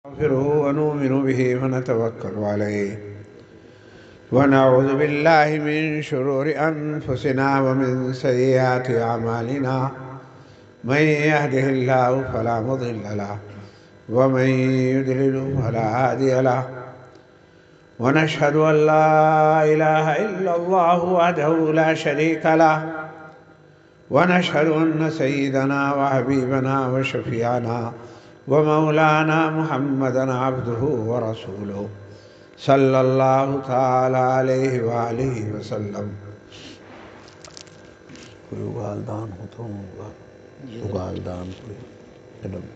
نستغفره ونؤمن به ونتوكل عليه ونعوذ بالله من شرور أنفسنا ومن سيئات أعمالنا من يهده الله فلا مضل له ومن يضلل فلا هادي له ونشهد أن لا إله إلا الله وحده لا شريك له ونشهد أن سيدنا وحبيبنا وشفيعنا ومولانا محمدا عبده ورسوله صلی اللہ تعالی علیہ وآلہ وسلم۔ کوئی اگالدان ہو تو اگالدان کوئی علم۔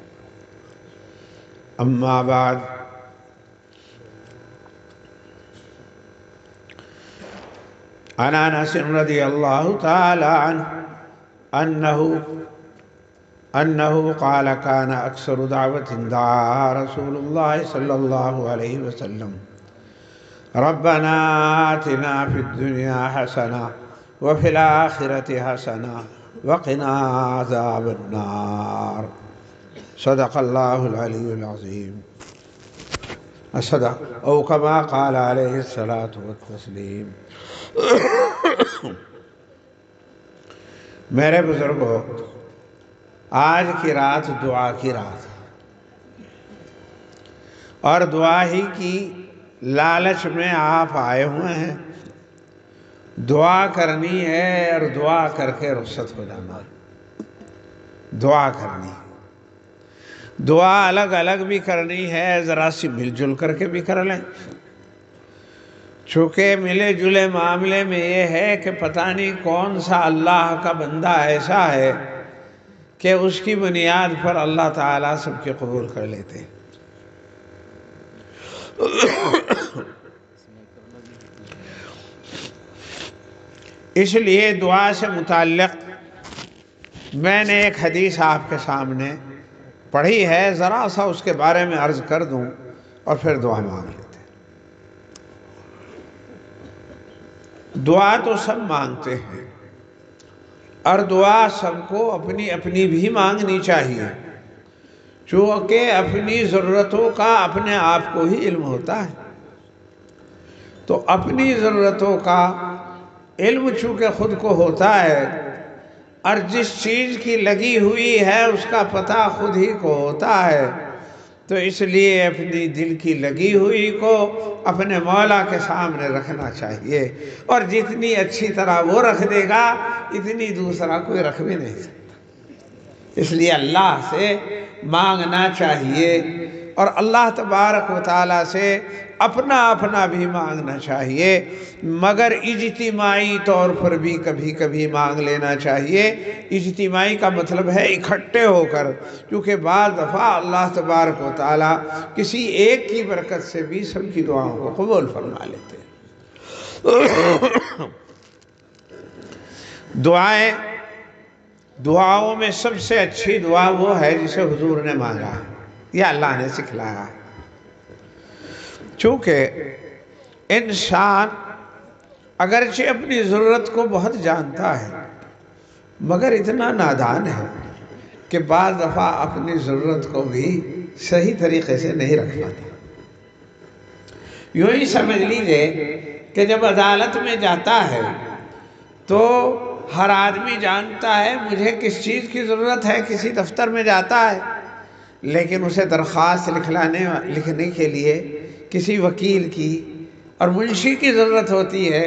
اما بعد، عن انس رضی اللہ تعالی عنہ أنه قال كان أكثر دعوة دعاها رسول الله صلى الله عليه وسلم ربنا آتنا في الدنيا حسنة وفي الآخرة حسنة وقنا عذاب النار، صدق الله العلي العظيم، صدق أو كما قال عليه الصلاة والتسليم۔ میرے بزرگوں، آج کی رات دعا کی رات ہے، اور دعا ہی کی لالچ میں آپ آئے ہوئے ہیں۔ دعا کرنی ہے اور دعا کر کے رخصت ہو جانا ہے۔ دعا کرنی ہے، دعا الگ الگ بھی کرنی ہے، ذرا سی مل جل کر کے بھی کر لیں۔ چونکہ ملے جلے معاملے میں یہ ہے کہ پتہ نہیں کون سا اللہ کا بندہ ایسا ہے کہ اس کی بنیاد پر اللہ تعالیٰ سب کے قبول کر لیتے ہیں۔ اس لیے دعا سے متعلق میں نے ایک حدیث آپ کے سامنے پڑھی ہے، ذرا سا اس کے بارے میں عرض کر دوں اور پھر دعا مانگ لیتے ہیں۔ دعا تو سب مانگتے ہیں، اور دعا سب کو اپنی اپنی بھی مانگنی چاہیے، چونکہ اپنی ضرورتوں کا اپنے آپ کو ہی علم ہوتا ہے۔ تو اپنی ضرورتوں کا علم چونکہ خود کو ہوتا ہے، اور جس چیز کی لگی ہوئی ہے اس کا پتہ خود ہی کو ہوتا ہے، تو اس لیے اپنی دل کی لگی ہوئی کو اپنے مولا کے سامنے رکھنا چاہیے، اور جتنی اچھی طرح وہ رکھ دے گا اتنی دوسرا کوئی رکھ بھی نہیں سکتا۔ اس لیے اللہ سے مانگنا چاہیے، اور اللہ تبارک و تعالیٰ سے اپنا اپنا بھی مانگنا چاہیے، مگر اجتماعی طور پر بھی کبھی کبھی مانگ لینا چاہیے۔ اجتماعی کا مطلب ہے اکٹھے ہو کر، کیونکہ بعض دفعہ اللہ تبارک و تعالیٰ کسی ایک کی برکت سے بھی سب کی دعاؤں کو قبول فرما لیتے ہیں۔ دعاؤں میں سب سے اچھی دعا وہ ہے جسے حضور نے مانگا، یا اللہ نے سکھلایا۔ چونکہ انسان اگرچہ اپنی ضرورت کو بہت جانتا ہے، مگر اتنا نادان ہے کہ بعض دفعہ اپنی ضرورت کو بھی صحیح طریقے سے نہیں رکھ پاتا۔ یوں ہی سمجھ لیجئے کہ جب عدالت میں جاتا ہے تو ہر آدمی جانتا ہے مجھے کس چیز کی ضرورت ہے۔ کسی دفتر میں جاتا ہے، لیکن اسے درخواست لکھنے کے لیے کسی وکیل کی اور منشی کی ضرورت ہوتی ہے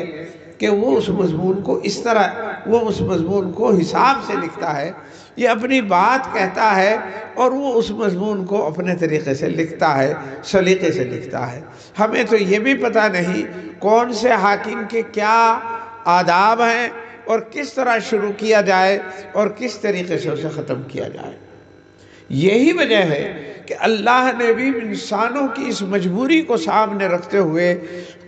کہ وہ اس مضمون کو اس طرح اس مضمون کو حساب سے لکھتا ہے، یہ اپنی بات کہتا ہے، اور وہ اس مضمون کو اپنے طریقے سے لکھتا ہے، سلیقے سے لکھتا ہے۔ ہمیں تو یہ بھی پتہ نہیں کون سے حاکم کے کیا آداب ہیں، اور کس طرح شروع کیا جائے اور کس طریقے سے اسے ختم کیا جائے۔ یہی وجہ ہے کہ اللہ نے بھی انسانوں کی اس مجبوری کو سامنے رکھتے ہوئے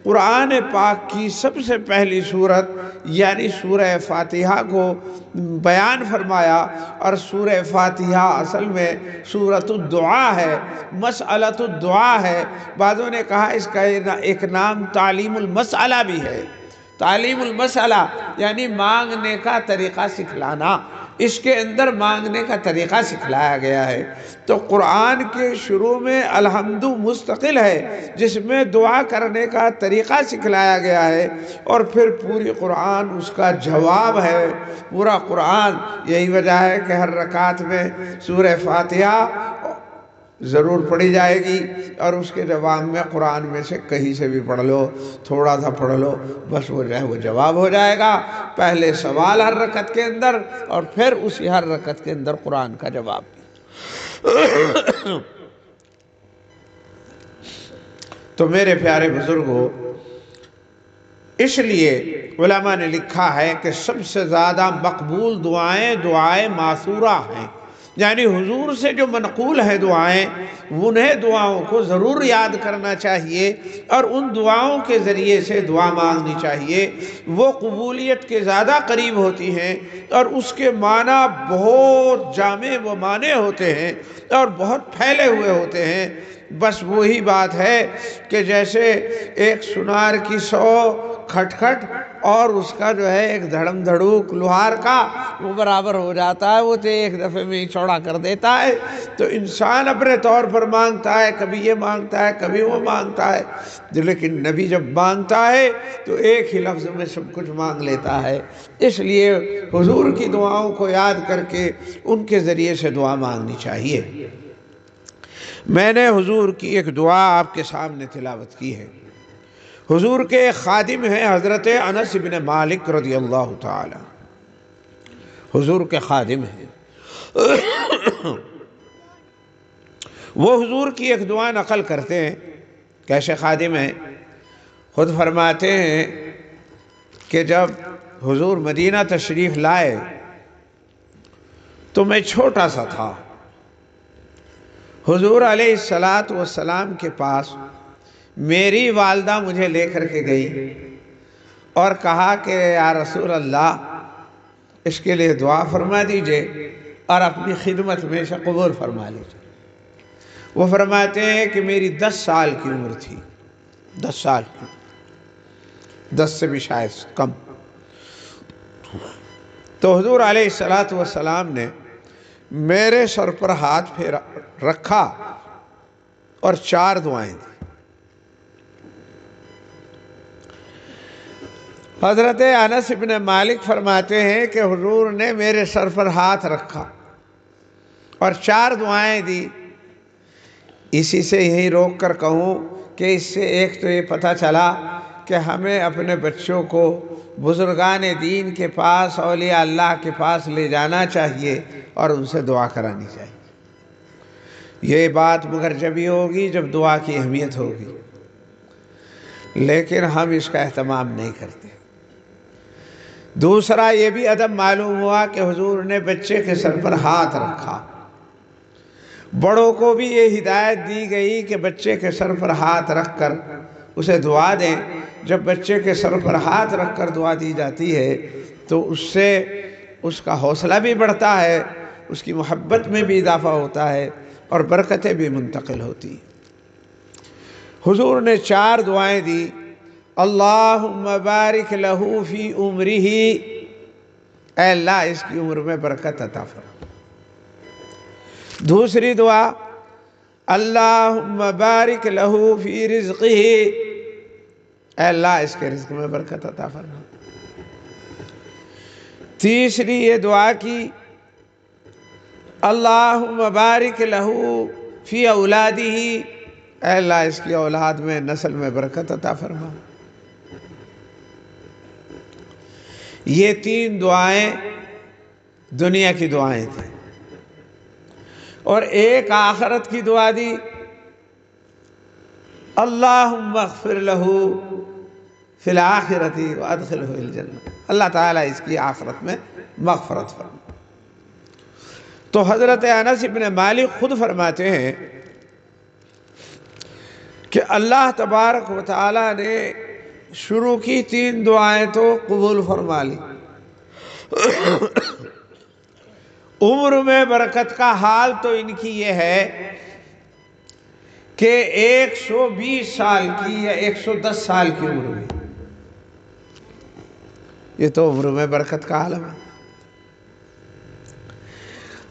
قرآن پاک کی سب سے پہلی سورت یعنی سورہ فاتحہ کو بیان فرمایا، اور سورہ فاتحہ اصل میں سورۃ الدعا ہے، مسئلۃ الدعا ہے۔ بعضوں نے کہا اس کا ایک نام تعلیم المسئلہ بھی ہے۔ تعلیم المسئلہ یعنی مانگنے کا طریقہ سکھلانا، اس کے اندر مانگنے کا طریقہ سکھلایا گیا ہے۔ تو قرآن کے شروع میں الحمد مستقل ہے جس میں دعا کرنے کا طریقہ سکھلایا گیا ہے، اور پھر پوری قرآن اس کا جواب ہے۔ پورا قرآن، یہی وجہ ہے کہ ہر رکعت میں سورہ فاتحہ ضرور پڑھی جائے گی، اور اس کے جواب میں قرآن میں سے کہیں سے بھی پڑھ لو، تھوڑا سا پڑھ لو، بس وہ جواب ہو جائے گا۔ پہلے سوال ہر رکعت کے اندر، اور پھر اسی ہر رکعت کے اندر قرآن کا جواب بھی۔ تو میرے پیارے بزرگوں، اس لیے علماء نے لکھا ہے کہ سب سے زیادہ مقبول دعائیں دعائیں ماثورہ ہیں، یعنی حضور سے جو منقول ہیں دعائیں، انہیں دعاؤں کو ضرور یاد کرنا چاہیے اور ان دعاؤں کے ذریعے سے دعا مانگنی چاہیے۔ وہ قبولیت کے زیادہ قریب ہوتی ہیں، اور اس کے معنی بہت جامع و معنی ہوتے ہیں اور بہت پھیلے ہوئے ہوتے ہیں۔ بس وہی بات ہے کہ جیسے ایک سنار کی 100 کھٹ اور اس کا جو ہے ایک دھڑم دھڑوک لوہار کا، وہ برابر ہو جاتا ہے، وہ تو ایک دفعے میں ہی چوڑا کر دیتا ہے۔ تو انسان اپنے طور پر مانگتا ہے، کبھی یہ مانگتا ہے، کبھی وہ مانگتا ہے، لیکن نبی جب مانگتا ہے تو ایک ہی لفظ میں سب کچھ مانگ لیتا ہے۔ اس لیے حضور کی دعاؤں کو یاد کر کے ان کے ذریعے سے دعا مانگنی چاہیے۔ میں نے حضور کی ایک دعا آپ کے سامنے تلاوت کی ہے۔ حضور کے ایک خادم ہیں حضرت انس بن مالک رضی اللہ تعالی، حضور کے خادم ہیں۔ وہ حضور کی ایک دعا نقل کرتے ہیں۔ کیسے خادم ہیں؟ خود فرماتے ہیں کہ جب حضور مدینہ تشریف لائے تو میں چھوٹا سا تھا۔ حضور علیہ السلام کے پاس میری والدہ مجھے لے کر کے گئی اور کہا کہ یا رسول اللہ، اس کے لیے دعا فرما دیجئے اور اپنی خدمت میں سے قبول فرما لیجئے۔ وہ فرماتے ہیں کہ میری 10 سال کی عمر تھی، 10 سال کی، 10 سے بھی شاید کم۔ تو حضور علیہ السلام نے میرے سر پر ہاتھ پھیرا رکھا اور 4 دعائیں دی۔ حضرت انس بن مالک فرماتے ہیں کہ حضور نے میرے سر پر ہاتھ رکھا اور 4 دعائیں دی۔ اسی سے یہی روک کر کہوں کہ اس سے ایک تو یہ پتہ چلا کہ ہمیں اپنے بچوں کو بزرگان دین کے پاس، اولیاء اللہ کے پاس لے جانا چاہیے اور ان سے دعا کرانی چاہیے۔ یہ بات مگر جبھی ہوگی جب دعا کی اہمیت ہوگی، لیکن ہم اس کا اہتمام نہیں کرتے۔ دوسرا یہ بھی ادب معلوم ہوا کہ حضور نے بچے کے سر پر ہاتھ رکھا۔ بڑوں کو بھی یہ ہدایت دی گئی کہ بچے کے سر پر ہاتھ رکھ کر اسے دعا دیں۔ جب بچے کے سر پر ہاتھ رکھ کر دعا دی جاتی ہے تو اس سے اس کا حوصلہ بھی بڑھتا ہے، اس کی محبت میں بھی اضافہ ہوتا ہے اور برکتیں بھی منتقل ہوتی ہیں۔ حضور نے 4 دعائیں دی۔ اللہم بارک لہو فی عمرہ، اے اللہ اس کی عمر میں برکت عطا فرما۔ دوسری دعا، اللہم بارک لہو فی رزقہ، اے اللہ اس کے رزق میں برکت عطا فرما۔ تیسری یہ دعا کی، اللہم بارک لہو فی اولادہ، اے اللہ اس کی اولاد میں، نسل میں برکت عطا فرما۔ یہ 3 دعائیں دنیا کی دعائیں تھیں، اور ایک آخرت کی دعا دی، اللہم اغفر لہو فی الآخرۃ وادخلہ الجنہ، اللہ تعالیٰ اس کی آخرت میں مغفرت فرما۔ تو حضرت انس بن مالک خود فرماتے ہیں کہ اللہ تبارک و تعالیٰ نے شروع کی 3 دعائیں تو قبول فرما لی۔ عمر میں برکت کا حال تو ان کی یہ ہے کہ 120 سال کی یا 110 سال کی عمر میں، یہ تو عمر میں برکت کا عالم ہے۔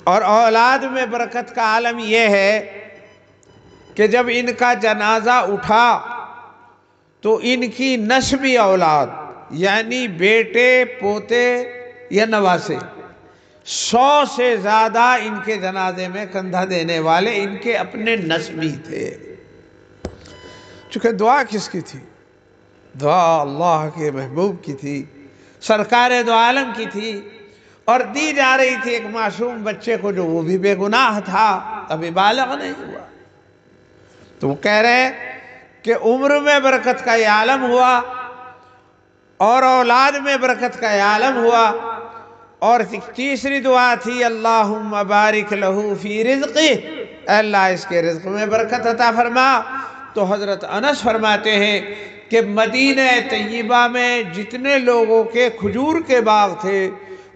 اور اولاد میں برکت کا عالم یہ ہے کہ جب ان کا جنازہ اٹھا تو ان کی نسبی اولاد یعنی بیٹے پوتے یا نواسے 100 سے زیادہ ان کے جنازے میں کندھا دینے والے ان کے اپنے نسبی تھے۔ چونکہ دعا کس کی تھی؟ دعا اللہ کے محبوب کی تھی، سرکار دو عالم کی تھی، اور دی جا رہی تھی ایک معصوم بچے کو جو وہ بھی بے گناہ تھا، ابھی بالغ نہیں ہوا۔ تو وہ کہہ رہے ہیں کہ عمر میں برکت کا یہ عالم ہوا اور اولاد میں برکت کا یہ عالم ہوا۔ اور تیسری دعا تھی اللہم بارک لہو فی رزقی، اے اللہ اس کے رزق میں برکت عطا فرما۔ تو حضرت انس فرماتے ہیں کہ مدینہ طیبہ میں جتنے لوگوں کے کھجور کے باغ تھے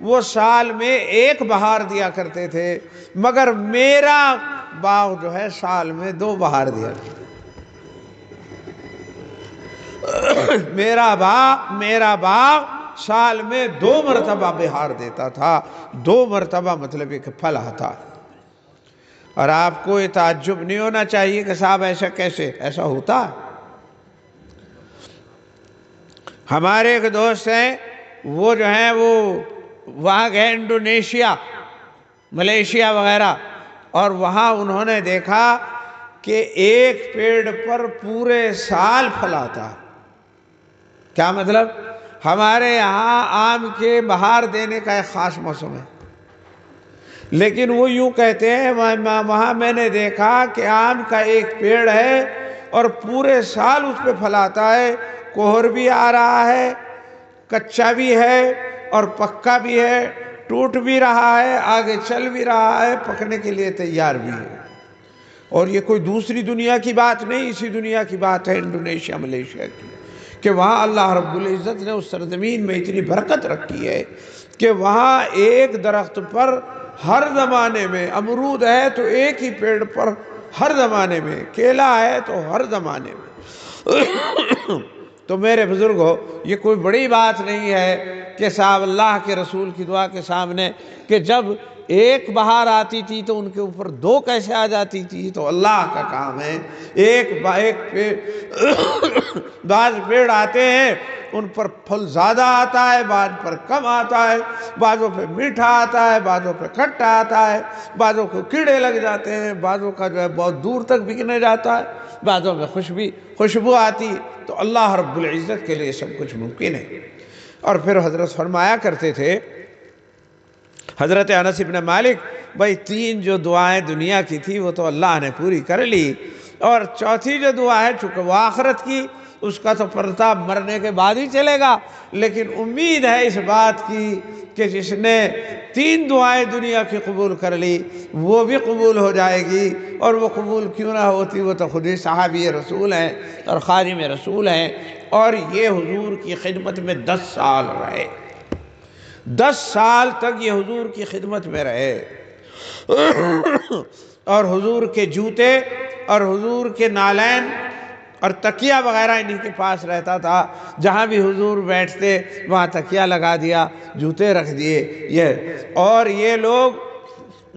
وہ سال میں 1 بہار دیا کرتے تھے، مگر میرا باغ جو ہے سال میں 2 بہار دیا کرتے تھے۔ میرا باغ سال میں 2 مرتبہ بہار دیتا تھا، 2 مرتبہ مطلب ایک پھل آتا۔ اور آپ کو یہ تعجب نہیں ہونا چاہیے کہ صاحب ایسا کیسے؟ ایسا ہوتا ہے۔ ہمارے ایک دوست ہیں، وہ جو ہیں وہ وہاں گئے انڈونیشیا، ملیشیا وغیرہ، اور وہاں انہوں نے دیکھا کہ ایک پیڑ پر پورے سال پھل آتا۔ کیا مطلب؟ ہمارے یہاں آم کے بہار دینے کا ایک خاص موسم ہے، لیکن وہ یوں کہتے ہیں وہاں میں نے دیکھا کہ آم کا ایک پیڑ ہے اور پورے سال اس پہ پھل آتا ہے، کوہر بھی آ رہا ہے، کچا بھی ہے اور پکا بھی ہے، ٹوٹ بھی رہا ہے، آگے چل بھی رہا ہے، پکنے کے لیے تیار بھی ہے۔ اور یہ کوئی دوسری دنیا کی بات نہیں، اسی دنیا کی بات ہے، انڈونیشیا ملیشیا کی، کہ وہاں اللہ رب العزت نے اس سرزمین میں اتنی برکت رکھی ہے کہ وہاں ایک درخت پر ہر زمانے میں امرود ہے تو ایک ہی پیڑ پر ہر زمانے میں، کیلا ہے تو ہر زمانے میں۔ تو میرے بزرگوں، یہ کوئی بڑی بات نہیں ہے کہ صاحب اللہ کے رسول کی دعا کے سامنے کہ جب 1 بہار آتی تھی تو ان کے اوپر 2 کیسے آ جاتی تھی؟ تو اللہ کا کام ہے۔ بعض پیڑ آتے ہیں ان پر پھل زیادہ آتا ہے، بعض پر کم آتا ہے، بعضوں پہ میٹھا آتا ہے، بعضوں پہ کھٹا آتا ہے، بعضوں کو کیڑے لگ جاتے ہیں، بعضوں کا جو ہے بہت دور تک بکنے جاتا ہے، بعضوں میں خوشبو آتی۔ تو اللہ رب العزت کے لیے سب کچھ ممکن ہے۔ اور پھر حضرت فرمایا کرتے تھے، حضرت انس بن مالک، بھائی 3 جو دعائیں دنیا کی تھی وہ تو اللہ نے پوری کر لی، اور چوتھی جو دعا ہے چونکہ وہ آخرت کی، اس کا تو پرتاب مرنے کے بعد ہی چلے گا، لیکن امید ہے اس بات کی کہ جس نے 3 دعائیں دنیا کی قبول کر لی وہ بھی قبول ہو جائے گی، اور وہ قبول کیوں نہ ہوتی؟ وہ تو خود ہی صحابی رسول ہیں اور خادم رسول ہیں، اور یہ حضور کی خدمت میں 10 سال رہے، 10 سال تک یہ حضور کی خدمت میں رہے، اور حضور کے جوتے اور حضور کے نالین اور تکیہ وغیرہ انہی کے پاس رہتا تھا، جہاں بھی حضور بیٹھتے وہاں تکیہ لگا دیا، جوتے رکھ دیے۔ اور یہ لوگ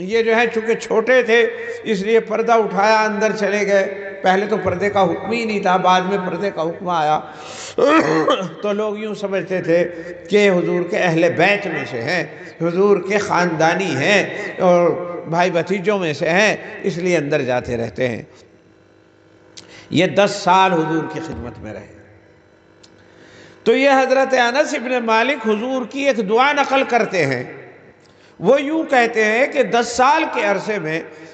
یہ جو ہے چونکہ چھوٹے تھے اس لیے پردہ اٹھایا اندر چلے گئے، پہلے تو پردے کا حکم ہی نہیں تھا، بعد میں پردے کا حکم آیا۔ تو لوگ یوں سمجھتے تھے کہ حضور کے اہل بیت میں سے ہیں، حضور کے خاندانی ہیں اور بھائی بھتیجوں میں سے ہیں، اس لیے اندر جاتے رہتے ہیں۔ یہ 10 سال حضور کی خدمت میں رہے۔ تو یہ حضرت انس بن مالک حضور کی ایک دعا نقل کرتے ہیں، وہ یوں کہتے ہیں کہ 10 سال کے عرصے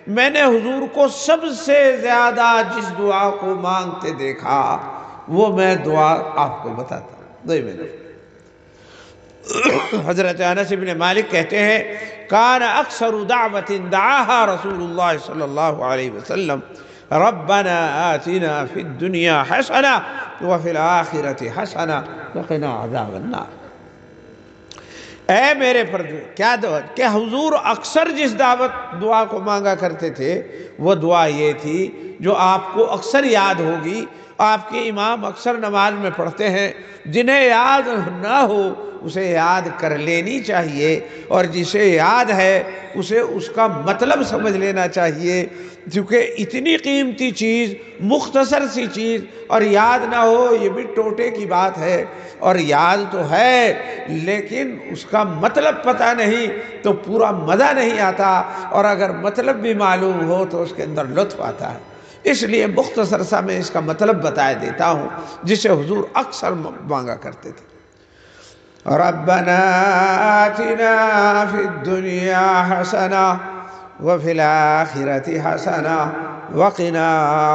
میں نے حضور کو سب سے زیادہ جس دعا کو مانگتے دیکھا وہ میں دعا آپ کو بتاتا ہوں۔ حضرت انس بن مالک کہتے ہیں کان اکثر دعوت دعاها رسول اللہ صلی اللہ علیہ وسلم ربنا آتنا فی الدنیا حسنہ وفی الآخرۃ حسنہ وقنا عذاب النار۔ اے میرے پروردگار، کیا دعا کہ حضور اکثر جس دعا کو مانگا کرتے تھے وہ دعا یہ تھی جو آپ کو اکثر یاد ہوگی، آپ کے امام اکثر نماز میں پڑھتے ہیں، جنہیں یاد نہ ہو اسے یاد کر لینی چاہیے، اور جسے یاد ہے اسے اس کا مطلب سمجھ لینا چاہیے، کیونکہ اتنی قیمتی چیز، مختصر سی چیز، اور یاد نہ ہو یہ بھی ٹوٹے کی بات ہے، اور یاد تو ہے لیکن اس کا مطلب پتہ نہیں تو پورا مزہ نہیں آتا، اور اگر مطلب بھی معلوم ہو تو اس کے اندر لطف آتا ہے۔ اس لیے مختصر سا میں اس کا مطلب بتا دیتا ہوں جسے حضور اکثر مانگا کرتے تھے۔ ربنا آتنا فی الدنیا حسنہ وفی الآخرۃ حسنہ وقنا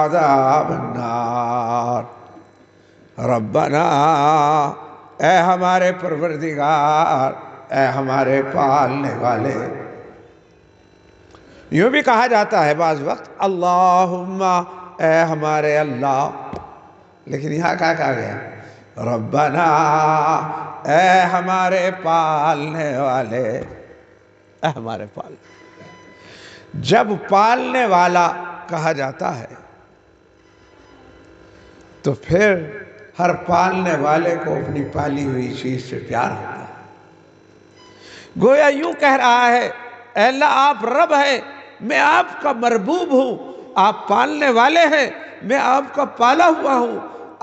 عذاب النار۔ ربنا، اے ہمارے پروردگار، اے ہمارے پالنے والے۔ یوں بھی کہا جاتا ہے بعض وقت اللہم، اے ہمارے اللہ، لیکن یہاں کیا کہا گیا؟ ربنا، اے ہمارے پالنے والے، اے ہمارے پالنے۔ جب پالنے والا کہا جاتا ہے تو پھر ہر پالنے والے کو اپنی پالی ہوئی چیز سے پیار ہوتا ہے۔ گویا یوں کہہ رہا ہے اے اللہ آپ رب ہے، میں آپ کا مربوب ہوں، آپ پالنے والے ہیں، میں آپ کا پالا ہوا ہوں،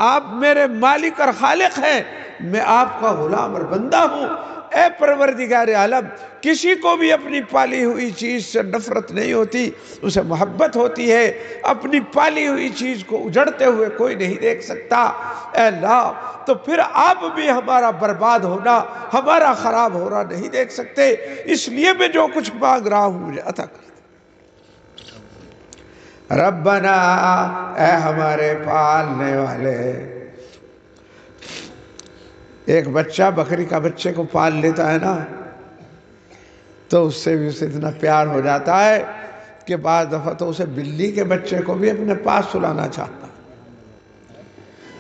آپ میرے مالک اور خالق ہیں، میں آپ کا غلام اور بندہ ہوں۔ اے پروردگار عالم، کسی کو بھی اپنی پالی ہوئی چیز سے نفرت نہیں ہوتی، اسے محبت ہوتی ہے۔ اپنی پالی ہوئی چیز کو اجڑتے ہوئے کوئی نہیں دیکھ سکتا۔ اے اللہ، تو پھر آپ بھی ہمارا برباد ہونا، ہمارا خراب ہونا نہیں دیکھ سکتے، اس لیے میں جو کچھ مانگ رہا ہوں مجھے عطا کر۔ ربنا، اے ہمارے پالنے والے۔ ایک بچہ بکری کا بچے کو پال لیتا ہے نا تو اس سے بھی اسے اتنا پیار ہو جاتا ہے کہ بعض دفعہ تو اسے بلی کے بچے کو بھی اپنے پاس سلانا چاہتا ہے،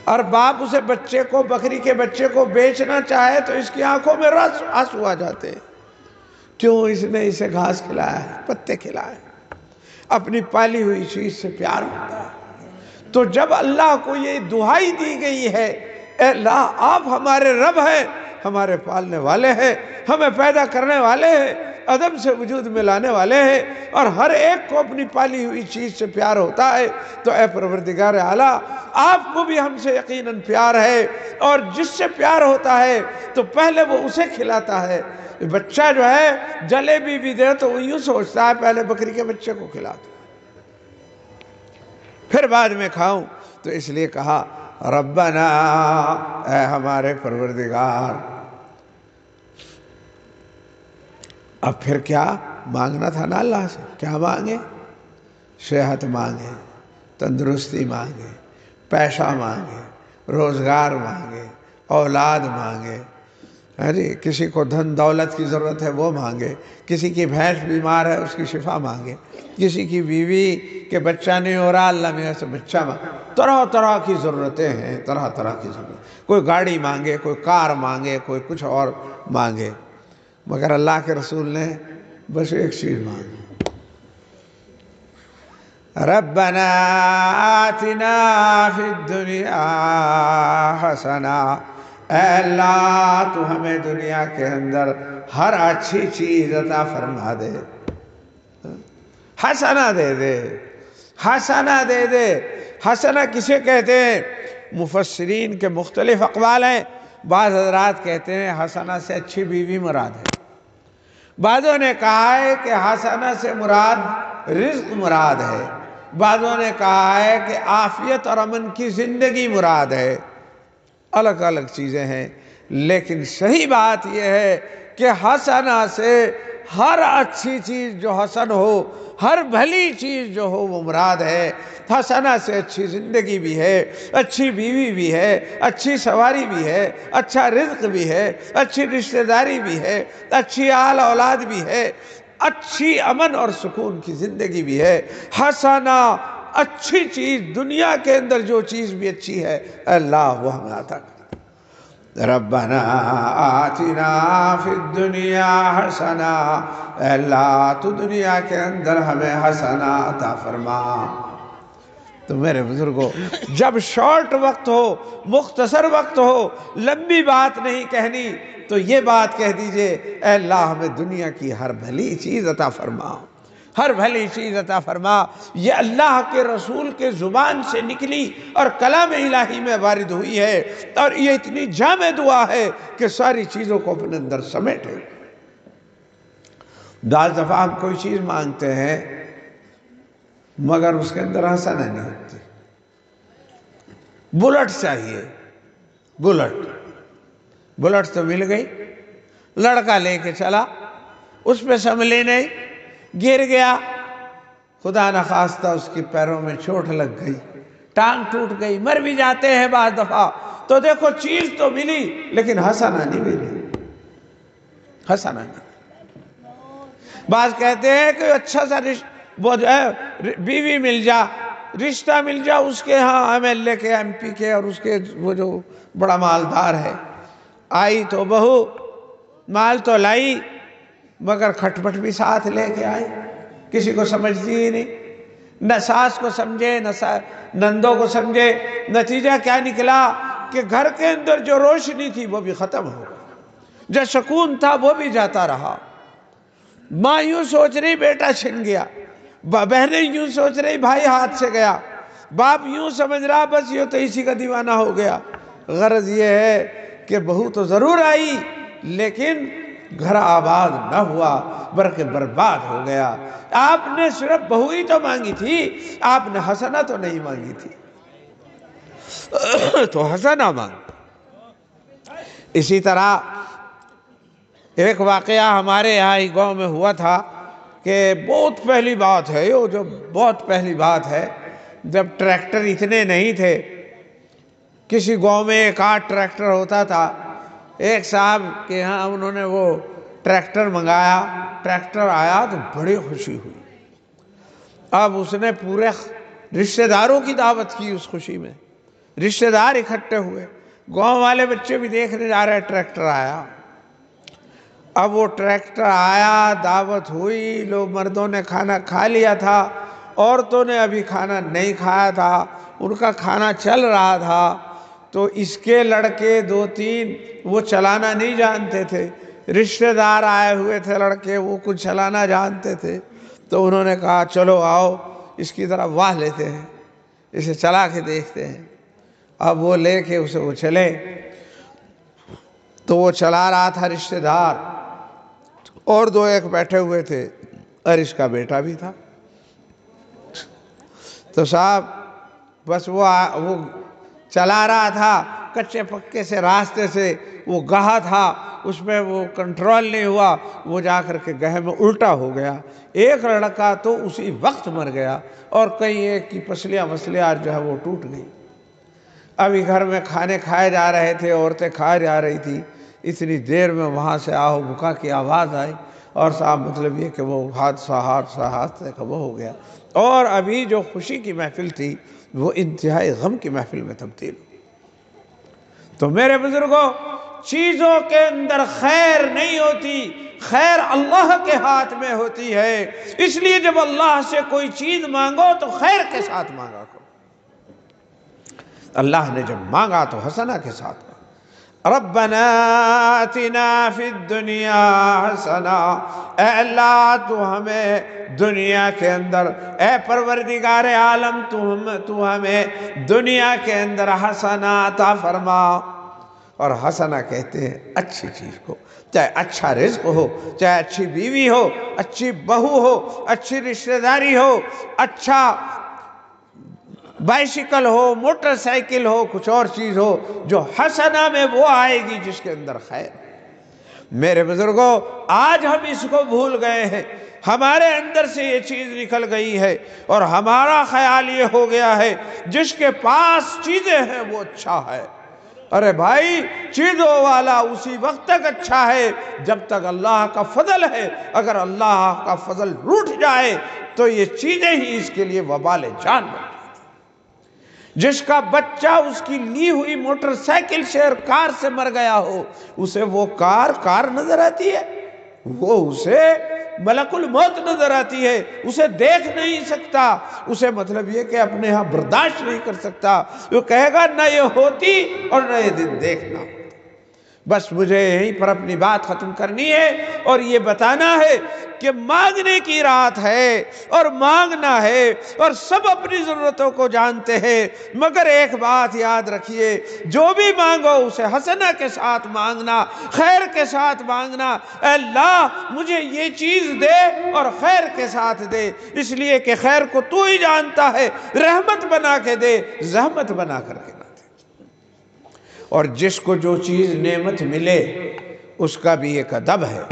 اور باپ اسے بچے کو، بکری کے بچے کو بیچنا چاہے تو اس کی آنکھوں میں آنسو آ جاتے ہیں۔ کیوں؟ اس نے اسے گھاس کھلایا ہے، پتے کھلائے، اپنی پالی ہوئی چیز سے پیار ہوتا ہے۔ تو جب اللہ کو یہ دعائی دی گئی ہے اے اللہ آپ ہمارے رب ہیں، ہمارے پالنے والے ہیں، ہمیں پیدا کرنے والے ہیں، عدم سے وجود میں لانے والے ہیں، اور ہر ایک کو اپنی پالی ہوئی چیز سے پیار ہوتا ہے، تو اے پروردگار اعلیٰ آپ کو بھی ہم سے یقیناً پیار ہے، اور جس سے پیار ہوتا ہے تو پہلے وہ اسے کھلاتا ہے۔ بچہ جو ہے جلیبی بھی دے تو وہ یوں سوچتا ہے پہلے بکری کے بچے کو کھلا دو پھر بعد میں کھاؤں، تو اس لیے کہا ربنا، اے ہمارے پروردگار۔ اب پھر کیا مانگنا تھا نا اللہ سے؟ کیا مانگے؟ صحت مانگے، تندرستی مانگے، پیسہ مانگے، روزگار مانگے، اولاد مانگے، کسی کو دھن دولت کی ضرورت ہے وہ مانگے، کسی کی بھینس بیمار ہے اس کی شفا مانگے، کسی کی بیوی کے بچہ نہیں ہو رہا اللہ میاں سے بچہ مانگے۔ طرح طرح کی ضرورتیں ہیں، طرح طرح کی ضرورت، کوئی گاڑی مانگے، کوئی کار مانگے، کوئی کچھ اور مانگے، مگر اللہ کے رسول نے بس ایک چیز مانگی، ربنا آتنا فی الدنیا حسنہ۔ اے اللہ تو ہمیں دنیا کے اندر ہر اچھی چیز عطا فرما دے، حسنہ دے دے، حسنہ دے دے۔ حسنہ کسے کہتے ہیں؟ مفسرین کے مختلف اقوال ہیں۔ بعض حضرات کہتے ہیں حسنہ سے اچھی بیوی مراد ہے، بعضوں نے کہا ہے کہ حسنہ سے مراد رزق مراد ہے، بعضوں نے کہا ہے کہ عافیت اور امن کی زندگی مراد ہے۔ الگ الگ چیزیں ہیں، لیکن صحیح بات یہ ہے کہ حسنہ سے ہر اچھی چیز جو حسن ہو، ہر بھلی چیز جو ہو وہ مراد ہے۔ حسنہ سے اچھی زندگی بھی ہے، اچھی بیوی بھی ہے، اچھی سواری بھی ہے، اچھا رزق بھی ہے، اچھی رشتہ داری بھی ہے، اچھی آل اولاد بھی ہے، اچھی امن اور سکون کی زندگی بھی ہے۔ حسنہ اچھی چیز، دنیا کے اندر جو چیز بھی اچھی ہے اللہ وہ ہمیں عطا کر۔ ربنا آتنا فی الدنیا حسنہ، اے اللہ تو دنیا کے اندر ہمیں حسنہ عطا فرما۔ تو میرے بزرگوں، جب شارٹ وقت ہو، مختصر وقت ہو، لمبی بات نہیں کہنی، تو یہ بات کہہ دیجئے اے اللہ ہمیں دنیا کی ہر بھلی چیز عطا فرما، ہر بھلی چیز عطا فرما۔ یہ اللہ کے رسول کے زبان سے نکلی اور کلام الہی میں وارد ہوئی ہے، اور یہ اتنی جامع دعا ہے کہ ساری چیزوں کو اپنے اندر سمیٹے۔ بعض دفعہ ہم کوئی چیز مانگتے ہیں مگر اس کے اندر حسنہ نہیں ہوتی۔ بلٹ چاہیے، بلٹ تو مل گئی، لڑکا لے کے چلا، اس پہ سنبھلی نہیں، گر گیا، خدا نخواستہ اس کے پیروں میں چوٹ لگ گئی، ٹانگ ٹوٹ گئی، مر بھی جاتے ہیں بعض دفعہ۔ تو دیکھو چیز تو ملی لیکن حسنہ نہیں ملی، حسنہ نہیں۔ بعض کہتے ہیں کہ اچھا سا بیوی مل جا، رشتہ مل جا اس کے ہاں MLA کے، MP کے، اور اس کے وہ جو بڑا مالدار ہے۔ آئی تو بہو، مال تو لائی مگر کھٹپٹ بھی ساتھ لے کے آئی، کسی کو سمجھتی ہی نہیں، نہ ساس کو سمجھے نہ نندوں کو سمجھے۔ نتیجہ کیا نکلا کہ گھر کے اندر جو روشنی تھی وہ بھی ختم ہو گئی، جو سکون تھا وہ بھی جاتا رہا۔ ماں یوں سوچ رہی بیٹا چھن گیا، بہنیں یوں سوچ رہی بھائی ہاتھ سے گیا، باپ یوں سمجھ رہا بس یہ تو اسی کا دیوانہ ہو گیا۔ غرض یہ ہے کہ بہو تو ضرور آئی لیکن گھر آباد نہ ہوا بلکہ برباد ہو گیا۔ آپ نے صرف بہو ہی تو مانگی تھی، آپ نے حسنہ تو نہیں مانگی تھی، تو حسنہ مانگ۔ اسی طرح ایک واقعہ ہمارے یہاں ہی گاؤں میں ہوا تھا کہ بہت پہلی بات ہے، یہ جو بہت پہلی بات ہے، جب ٹریکٹر اتنے نہیں تھے، کسی گاؤں میں ایک آدھ ٹریکٹر ہوتا تھا۔ ایک صاحب کے ہاں انہوں نے وہ ٹریکٹر منگایا، ٹریکٹر آیا تو بڑی خوشی ہوئی۔ اب اس نے پورے رشتہ داروں کی دعوت کی، اس خوشی میں رشتہ دار اکٹھے ہوئے، گاؤں والے بچے بھی دیکھنے جا رہے، ٹریکٹر آیا۔ اب وہ ٹریکٹر آیا، دعوت ہوئی، لوگ مردوں نے کھانا کھا لیا تھا، عورتوں نے ابھی کھانا نہیں کھایا تھا، ان کا کھانا چل رہا تھا۔ تو اس کے لڑکے 2-3 وہ چلانا نہیں جانتے تھے، رشتہ دار آئے ہوئے تھے لڑکے، وہ کچھ چلانا جانتے تھے، تو انہوں نے کہا چلو آؤ اس کی طرف واہ لیتے ہیں، اسے چلا کے دیکھتے ہیں۔ اب وہ لے کے اسے وہ چلے، تو وہ چلا رہا تھا رشتہ دار، اور 2 ایک بیٹھے ہوئے تھے، اور اس کا بیٹا بھی تھا۔ تو صاحب بس وہ چلا رہا تھا کچے پکے سے راستے سے، وہ گہا تھا، اس میں وہ کنٹرول نہیں ہوا، وہ جا کر کے گہے میں الٹا ہو گیا۔ ایک لڑکا تو اسی وقت مر گیا، اور کئی ایک کی پسلیاں جو ہے وہ ٹوٹ گئی۔ ابھی گھر میں کھانے کھائے جا رہے تھے، عورتیں کھا جا رہی تھی، اتنی دیر میں وہاں سے آہو بکا کی آواز آئی، اور صاحب مطلب یہ کہ وہ حادثہ وہ ہو گیا، اور ابھی جو خوشی کی محفل تھی وہ انتہائی غم کی محفل میں تبدیل ہوئی۔ تو میرے بزرگوں، چیزوں کے اندر خیر نہیں ہوتی، خیر اللہ کے ہاتھ میں ہوتی ہے۔ اس لیے جب اللہ سے کوئی چیز مانگو تو خیر کے ساتھ مانگا کرو۔ اللہ نے جب مانگا تو حسنہ کے ساتھ مانگا۔ ربنا آتنا فی الدنیا حسنہ، اے اللہ تو ہمیں دنیا کے اندر، اے پروردگار عالم تو ہمیں دنیا کے اندر حسنہ عطا فرما۔ اور حسنہ کہتے ہیں اچھی چیز کو، چاہے اچھا رزق ہو، چاہے اچھی بیوی ہو، اچھی بہو ہو، اچھی رشتہ داری ہو، اچھا بائسیکل ہو، موٹر سائیکل ہو، کچھ اور چیز ہو، جو حسنہ میں وہ آئے گی جس کے اندر خیر۔ میرے بزرگوں، آج ہم اس کو بھول گئے ہیں، ہمارے اندر سے یہ چیز نکل گئی ہے، اور ہمارا خیال یہ ہو گیا ہے جس کے پاس چیزیں ہیں وہ اچھا ہے۔ ارے بھائی، چیزوں والا اسی وقت تک اچھا ہے جب تک اللہ کا فضل ہے، اگر اللہ کا فضل روٹھ جائے تو یہ چیزیں ہی اس کے لیے وبال جان بن جاتی۔ جس کا بچہ اس کی لی ہوئی موٹر سائیکل سے اور کار سے مر گیا ہو، اسے وہ کار نظر آتی ہے، وہ اسے ملک الموت نظر آتی ہے، اسے دیکھ نہیں سکتا، اسے مطلب یہ کہ اپنے ہاں برداشت نہیں کر سکتا، وہ کہے گا نہ یہ ہوتی اور نہ یہ دن دیکھنا۔ بس مجھے یہیں پر اپنی بات ختم کرنی ہے اور یہ بتانا ہے کہ مانگنے کی رات ہے اور مانگنا ہے، اور سب اپنی ضرورتوں کو جانتے ہیں، مگر ایک بات یاد رکھیے، جو بھی مانگو اسے حسنہ کے ساتھ مانگنا، خیر کے ساتھ مانگنا۔ اے اللہ مجھے یہ چیز دے اور خیر کے ساتھ دے، اس لیے کہ خیر کو تو ہی جانتا ہے، رحمت بنا کے دے، زحمت بنا کر کے نہ دے۔ اور جس کو جو چیز نعمت ملے اس کا بھی ایک ادب ہے،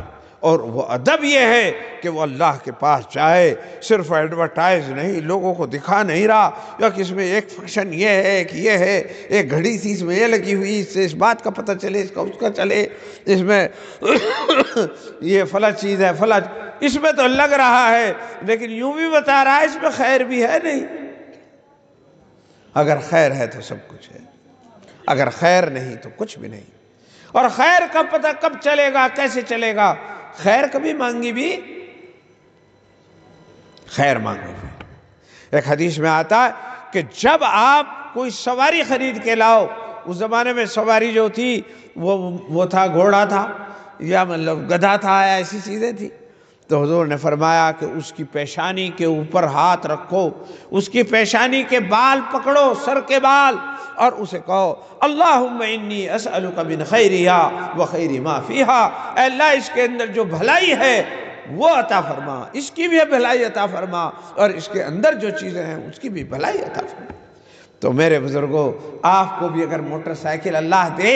اور وہ ادب یہ ہے کہ وہ اللہ کے پاس جائے، صرف ایڈورٹائز نہیں، لوگوں کو دکھا نہیں رہا، یا کہ اس میں ایک فنکشن یہ ہے، ایک یہ ہے، ایک گھڑی تھی اس میں یہ لگی ہوئی، اس سے اس بات کا پتہ چلے، اس کا اس کا چلے، اس میں یہ فلاں چیز ہے، فلاں، اس میں تو لگ رہا ہے لیکن یوں بھی بتا رہا ہے اس میں خیر بھی ہے نہیں۔ اگر خیر ہے تو سب کچھ ہے، اگر خیر نہیں تو کچھ بھی نہیں۔ اور خیر کا پتہ کب چلے گا، کیسے چلے گا؟ خیر کبھی مانگی بھی، خیر مانگو بھی۔ ایک حدیث میں آتا ہے کہ جب آپ کوئی سواری خرید کے لاؤ، اس زمانے میں سواری جو تھی وہ تھا گھوڑا تھا یا مطلب گدھا تھا، یا ایسی چیزیں تھی، تو حضور نے فرمایا کہ اس کی پیشانی کے اوپر ہاتھ رکھو، اس کی پیشانی کے بال پکڑو، سر کے بال، اور اسے کہو اللہم انی اسألک من خیرہا وخیر ما فیہا، اے اللہ اس کے اندر جو بھلائی ہے وہ عطا فرما، اس کی بھی بھلائی عطا فرما، اور اس کے اندر جو چیزیں ہیں اس کی بھی بھلائی عطا فرما۔ تو میرے بزرگوں، آپ کو بھی اگر موٹر سائیکل اللہ دے،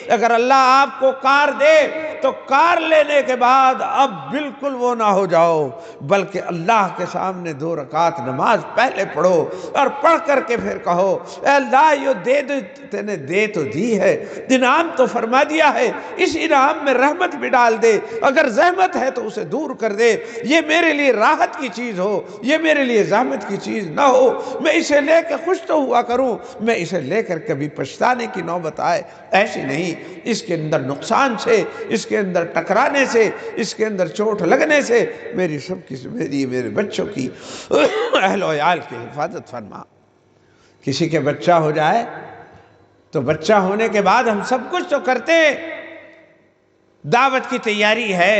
اگر اللہ آپ کو کار دے، تو کار لینے کے بعد اب بالکل وہ نہ ہو جاؤ، بلکہ اللہ کے سامنے 2 رکعت نماز پہلے پڑھو، اور پڑھ کر کے پھر کہو اے اللہ یہ دے دو، تینے دے تو دی ہے، انعام تو فرما دیا ہے، اس انعام میں رحمت بھی ڈال دے، اگر زحمت ہے تو اسے دور کر دے، یہ میرے لیے راحت کی چیز ہو، یہ میرے لیے زحمت کی چیز نہ ہو، میں اسے لے کے خوش تو ہوا کروں، میں اسے لے کر کبھی پچھتانے کی نوبت آئے ایسی نہیں۔ اس کے اندر نقصان سے، اس کے اندر ٹکرانے سے، اس کے اندر چوٹ لگنے سے میری سب کی، میرے بچوں کی، اہل و عیال کی حفاظت فرما۔ کسی کے بچہ ہو جائے تو بچہ ہونے کے بعد ہم سب کچھ تو کرتے ہیں، دعوت کی تیاری ہے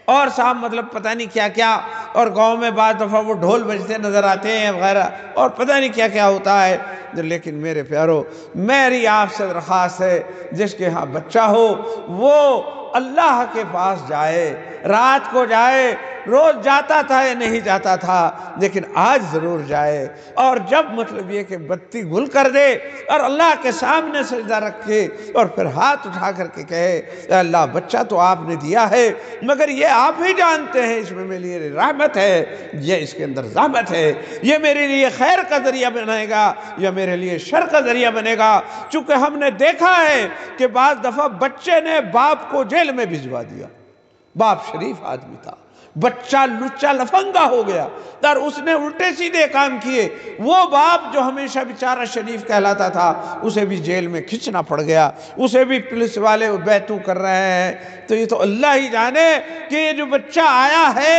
اور صاحب مطلب پتہ نہیں کیا کیا، اور گاؤں میں بعض دفعہ وہ ڈھول بجتے نظر آتے ہیں وغیرہ، اور پتہ نہیں کیا کیا ہوتا ہے۔ لیکن میرے پیارو، میری آپ سے درخواست ہے، جس کے ہاں بچہ ہو وہ اللہ کے پاس جائے، رات کو جائے، روز جاتا تھا یا نہیں جاتا تھا لیکن آج ضرور جائے، اور جب مطلب یہ کہ بتی گل کر دے اور اللہ کے سامنے سجدہ رکھے اور پھر ہاتھ اٹھا کر کے کہے اے اللہ بچہ تو آپ نے دیا ہے، مگر یہ آپ ہی جانتے ہیں اس میں میرے لیے رحمت ہے یا اس کے اندر زحمت ہے، یہ میرے لیے خیر کا ذریعہ بنے گا یا میرے لیے شر کا ذریعہ بنے گا۔ چونکہ ہم نے دیکھا ہے کہ بعض دفعہ بچے نے باپ کو جیل میں بھجوا دیا، باپ شریف آدمی تھا، بچہ لچا لفنگا ہو گیا اور اس نے الٹے سیدھے کام کیے، وہ باپ جو ہمیشہ بیچارہ شریف کہلاتا تھا اسے بھی جیل میں کھچنا پڑ گیا، اسے بھی پولیس والے بیتو کر رہے ہیں۔ تو یہ تو اللہ ہی جانے کہ یہ جو بچہ آیا ہے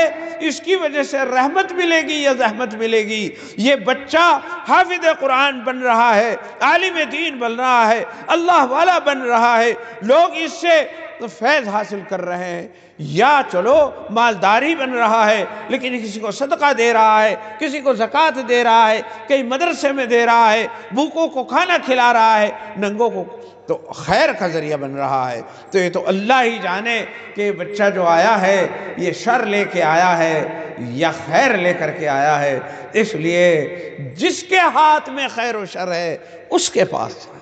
اس کی وجہ سے رحمت ملے گی یا زحمت ملے گی۔ یہ بچہ حافظ قرآن بن رہا ہے، عالم دین بن رہا ہے، اللہ والا بن رہا ہے، لوگ اس سے فیض حاصل کر رہے ہیں، یا چلو مالداری بن رہا ہے لیکن کسی کو صدقہ دے رہا ہے، کسی کو زکوٰۃ دے رہا ہے، کئی مدرسے میں دے رہا ہے، بھوکوں کو کھانا کھلا رہا ہے، ننگوں کو، تو خیر کا ذریعہ بن رہا ہے۔ تو یہ تو اللہ ہی جانے کہ یہ بچہ جو آیا ہے یہ شر لے کے آیا ہے یا خیر لے کر کے آیا ہے، اس لیے جس کے ہاتھ میں خیر و شر ہے اس کے پاس جائے،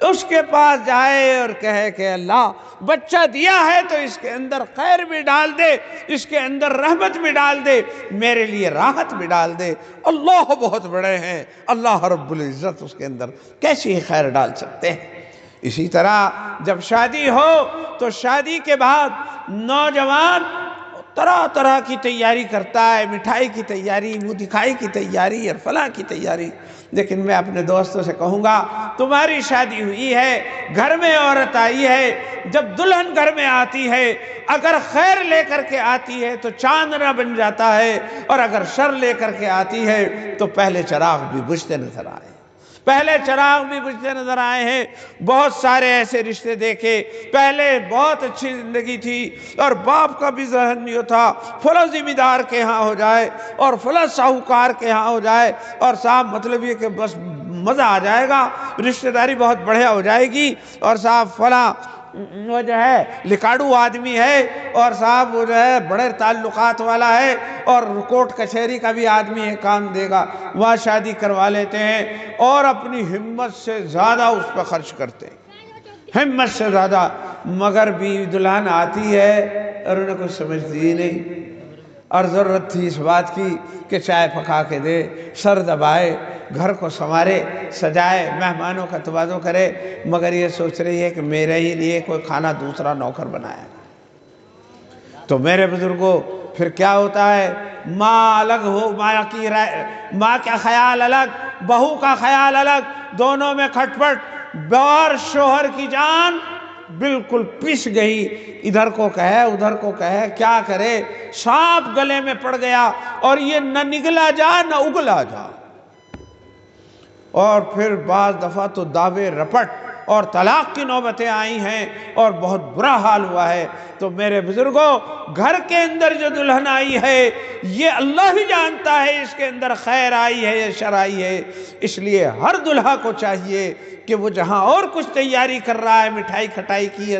اس کے پاس جائے اور کہے کہ اللہ بچہ دیا ہے تو اس کے اندر خیر بھی ڈال دے، اس کے اندر رحمت بھی ڈال دے، میرے لیے راحت بھی ڈال دے۔ اللہ بہت بڑے ہیں، اللہ رب العزت اس کے اندر کیسی خیر ڈال سکتے ہیں۔ اسی طرح جب شادی ہو تو شادی کے بعد نوجوان طرح طرح کی تیاری کرتا ہے، مٹھائی کی تیاری، منہ دکھائی کی تیاری اور فلاں کی تیاری، لیکن میں اپنے دوستوں سے کہوں گا تمہاری شادی ہوئی ہے، گھر میں عورت آئی ہے، جب دلہن گھر میں آتی ہے اگر خیر لے کر کے آتی ہے تو چاندنا بن جاتا ہے، اور اگر شر لے کر کے آتی ہے تو پہلے چراغ بھی بجھتے نظر آئے، پہلے چراغ بھی بجھتے نظر آئے ہیں، بہت سارے ایسے رشتے دیکھے، پہلے بہت اچھی زندگی تھی اور باپ کا بھی ذہن نہیں تھا فلاں ذمہ دار کے ہاں ہو جائے اور فلاں ساہوکار کے ہاں ہو جائے، اور صاحب مطلب یہ کہ بس مزہ آ جائے گا، رشتہ داری بہت بڑھیا ہو جائے گی، اور صاحب فلاں وہ جو ہے لکاڑو آدمی ہے، اور صاحب وہ جو ہے بڑے تعلقات والا ہے، اور کورٹ کچہری کا بھی آدمی ہے، کام دے گا، وہاں شادی کروا لیتے ہیں اور اپنی ہمت سے زیادہ اس پہ خرچ کرتے ہیں، ہمت سے زیادہ، مگر بیوی دلہن آتی ہے اور انہیں کچھ سمجھتی ہی نہیں، اور ضرورت تھی اس بات کی کہ چائے پکا کے دے، سر دبائے، گھر کو سنوارے، سجائے، مہمانوں کا تواضع کرے، مگر یہ سوچ رہی ہے کہ میرے ہی لیے کوئی کھانا دوسرا نوکر بنایا۔ تو میرے بزرگوں پھر کیا ہوتا ہے، ماں الگ ہو، ماں کا خیال الگ، بہو کا خیال الگ، دونوں میں کھٹ پٹ، اور شوہر کی جان بالکل پس گئی، ادھر کو کہے ادھر کو کہے، کیا کرے، سانپ گلے میں پڑ گیا اور یہ نہ نگلا جا نہ اگلا جا، اور پھر بعض دفعہ تو دعوے رپٹ اور طلاق کی نوبتیں آئی ہیں اور بہت برا حال ہوا ہے۔ تو میرے بزرگوں، گھر کے اندر جو دلہن آئی ہے یہ اللہ ہی جانتا ہے اس کے اندر خیر آئی ہے یا شر آئی ہے، اس لیے ہر دلہا کو چاہیے کہ وہ جہاں اور کچھ تیاری کر رہا ہے، مٹھائی کھٹائی کی،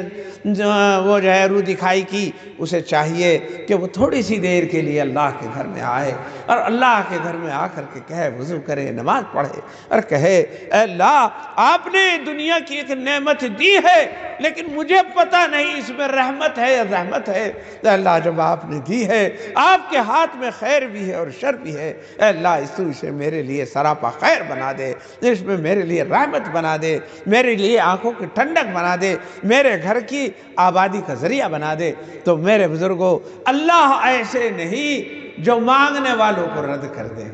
وہ جو ہے رو دکھائی کی، اسے چاہیے کہ وہ تھوڑی سی دیر کے لیے اللہ کے گھر میں آئے اور اللہ کے گھر میں آ کر کے کہے، وضو کرے، نماز پڑھے اور کہے، اے اللہ آپ نے دنیا کی ایک نعمت دی ہے لیکن مجھے پتہ نہیں اس میں رحمت ہے یا رحمت ہے، اے اللہ جب آپ نے دی ہے، آپ کے ہاتھ میں خیر بھی ہے اور شر بھی ہے، اے اللہ اسے میرے لیے سراپا خیر بنا دے، اس میں میرے لیے رحمت بنا دے، میرے لیے آنکھوں کی ٹھنڈک بنا دے، میرے گھر کی آبادی کا ذریعہ بنا دے۔ تو میرے بزرگوں، اللہ ایسے نہیں جو مانگنے والوں کو رد کر دے،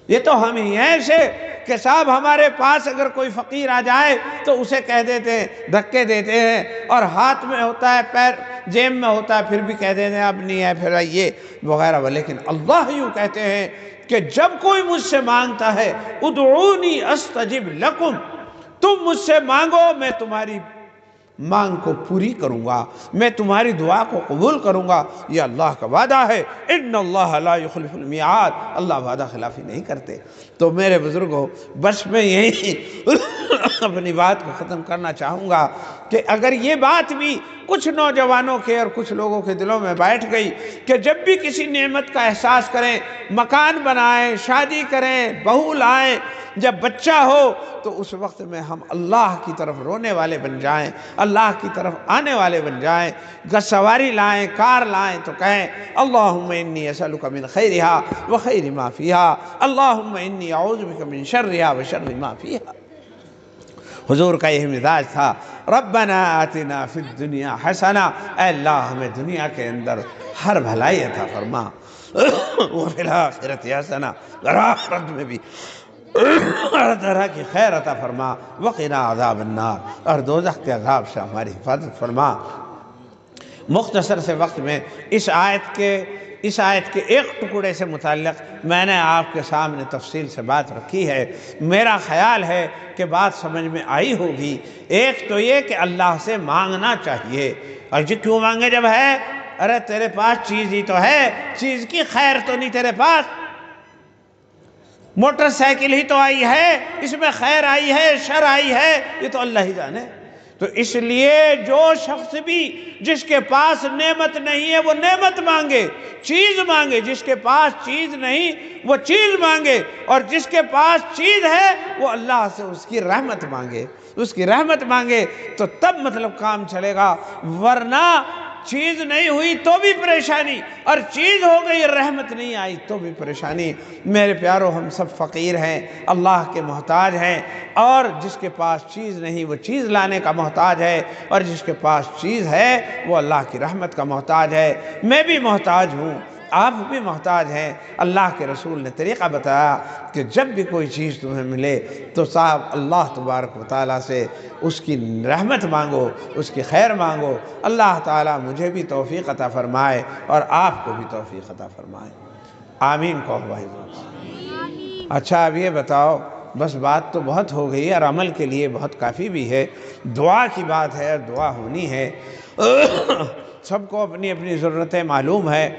یہ تو ہم ہی ہیں ایسے کہ صاحب ہمارے پاس اگر کوئی فقیر آ جائے تو اسے کہہ دیتے ہیں، دھکے دیتے ہیں، اور ہاتھ میں ہوتا ہے، پیر جیب میں ہوتا ہے، پھر بھی کہہ دیتے ہیں اب نہیں ہے، پھر یہ وغیرہ۔ لیکن اللہ یوں کہتے ہیں کہ جب کوئی مجھ سے مانگتا ہے، ادعونی استجب لکم، تم مجھ سے مانگو میں تمہاری مانگ کو پوری کروں گا، میں تمہاری دعا کو قبول کروں گا، یہ اللہ کا وعدہ ہے، ان اللہ لا یخلف المیعاد، اللہ وعدہ خلافی نہیں کرتے۔ تو میرے بزرگوں، بس میں یہی اپنی بات کو ختم کرنا چاہوں گا کہ اگر یہ بات بھی کچھ نوجوانوں کے اور کچھ لوگوں کے دلوں میں بیٹھ گئی کہ جب بھی کسی نعمت کا احساس کریں، مکان بنائیں، شادی کریں، بہو لائیں، جب بچہ ہو تو اس وقت میں ہم اللہ کی طرف رونے والے بن جائیں، اللہ کی طرف آنے والے بن جائیں، سواری لائیں، کار لائیں تو کہیں اللہم انی اسألک من خیرہا وخیر ما فیہا، اللہم انی اعوذ بک من شرہا وشر ما فیہا۔ حضور کا یہ مزاج تھا، ربنا آتنا فی الدنیا حسنہ، اے اللہ ہمیں دنیا کے اندر ہر بھلائی عطا فرما، وفی الآخرۃ حسنہ، اور آخرت میں بھی ہر طرح کی خیر عطا فرما، وقنا عذاب النار، اور دوزخ کے عذاب سے ہماری حفاظت فرما۔ مختصر سے وقت میں اس آیت کے ایک ٹکڑے سے متعلق میں نے آپ کے سامنے تفصیل سے بات رکھی ہے، میرا خیال ہے کہ بات سمجھ میں آئی ہوگی۔ ایک تو یہ کہ اللہ سے مانگنا چاہیے، اور جی کیوں مانگے جب ہے، ارے تیرے پاس چیز ہی تو ہے، چیز کی خیر تو نہیں تیرے پاس، موٹر سائیکل ہی تو آئی ہے، اس میں خیر آئی ہے شر آئی ہے، یہ تو اللہ ہی جانے۔ تو اس لیے جو شخص بھی جس کے پاس نعمت نہیں ہے وہ نعمت مانگے، چیز مانگے، جس کے پاس چیز نہیں وہ چیز مانگے، اور جس کے پاس چیز ہے وہ اللہ سے اس کی رحمت مانگے، اس کی رحمت مانگے، تو تب مطلب کام چلے گا، ورنہ چیز نہیں ہوئی تو بھی پریشانی، اور چیز ہو گئی رحمت نہیں آئی تو بھی پریشانی۔ میرے پیارو، ہم سب فقیر ہیں، اللہ کے محتاج ہیں، اور جس کے پاس چیز نہیں وہ چیز لانے کا محتاج ہے، اور جس کے پاس چیز ہے وہ اللہ کی رحمت کا محتاج ہے۔ میں بھی محتاج ہوں، آپ بھی محتاج ہیں۔ اللہ کے رسول نے طریقہ بتایا کہ جب بھی کوئی چیز تمہیں ملے تو صاحب اللہ تبارک و تعالیٰ سے اس کی رحمت مانگو، اس کی خیر مانگو۔ اللہ تعالیٰ مجھے بھی توفیق عطا فرمائے اور آپ کو بھی توفیق عطا فرمائے، آمین کہو بھائی۔ اچھا اب یہ بتاؤ، بس بات تو بہت ہو گئی اور عمل کے لیے بہت کافی بھی ہے، دعا کی بات ہے اور دعا ہونی ہے۔ سب کو اپنی اپنی ضرورتیں معلوم ہے۔